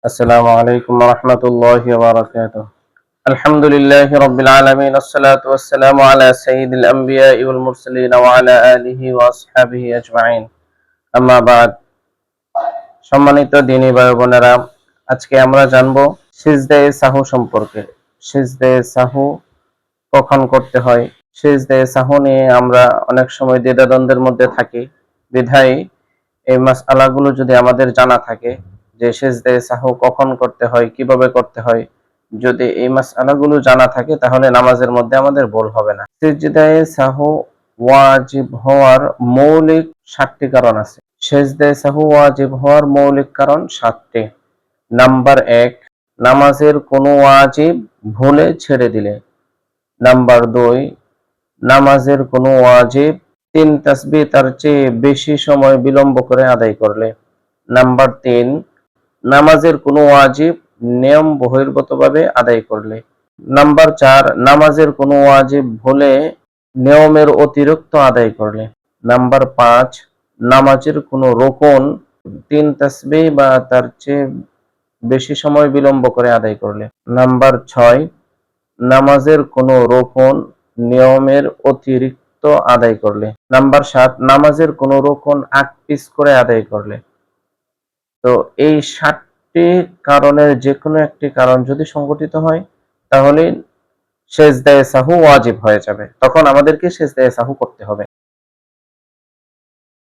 আসসালামু আলাইকুম ওয়া রাহমাতুল্লাহি ওয়া বারাকাতুহু। আলহামদুলিল্লাহি রাব্বিল আলামিন আসসালাতু ওয়াসসালামু আলা সাইয়্যিদিল আমবিয়াই ওয়াল মুরসালিন ওয়া আলা আলিহি ওয়া আসহাবিহি আজমাইন। আম্মা বাদ। সম্মানিত দ্বীনী ভাই বোনেরা, আজকে আমরা জানবো সিজদায়ে সাহু সম্পর্কে। সিজদায়ে সাহু কখন করতে হয়? সিজদায়ে সাহু নিয়ে আমরা অনেক সময় দ্বিধাদ্বন্দ্বের মধ্যে থাকি। বিধায় এই মাসআলাগুলো যদি আমাদের জানা থাকে যে সিজদায়ে সাহু কখন করতে হয়, কিভাবে করতে হয়, যদি এই মাসআলাগুলো জানা থাকে তাহলে নামাজের মধ্যে আমাদের ভুল হবে না। সিজদায়ে সাহু ওয়াজিব হওয়ার মৌলিক ৭টি কারণ আছে। সিজদায়ে সাহু ওয়াজিব হওয়ার মৌলিক কারণ ৭টি। নাম্বার ১, নামাজের কোনো ওয়াজিব ভুলে ছেড়ে দিলে। নাম্বার ২, নামাজের কোনো ওয়াজিব ৩ তাসবিহ তার চেয়ে বেশি সময় বিলম্ব করে আদায় করলে। নাম্বার ৩, নামাজের কোনো ওয়াজিব নিয়ম বহির্ভূতভাবে আদায় করলে। নাম্বার ৪, নামাজের কোনো ওয়াজিব ভুলে নিয়মের অতিরিক্ত আদায় করলে। নাম্বার ৫, নামাজের কোনো রুকুন ৩ তাসবিহ বা তার চেয়ে বেশি সময় বিলম্ব করে আদায় করলে। নাম্বার ৬, নামাজের কোনো রুকুন নিয়মের অতিরিক্ত আদায় করলে। নাম্বার ৭, নামাজের কোনো রুকুন আগ-পিছ করে আদায় করলে। তো এই ৭টি কারণের যেকোনো একটি কারণ যদি সংঘটিত হয় তাহলে সেজদায়ে সাহু ওয়াজিব হয়ে যাবে। তখন আমাদেরকে সেজদায়ে সাহু করতে হবে।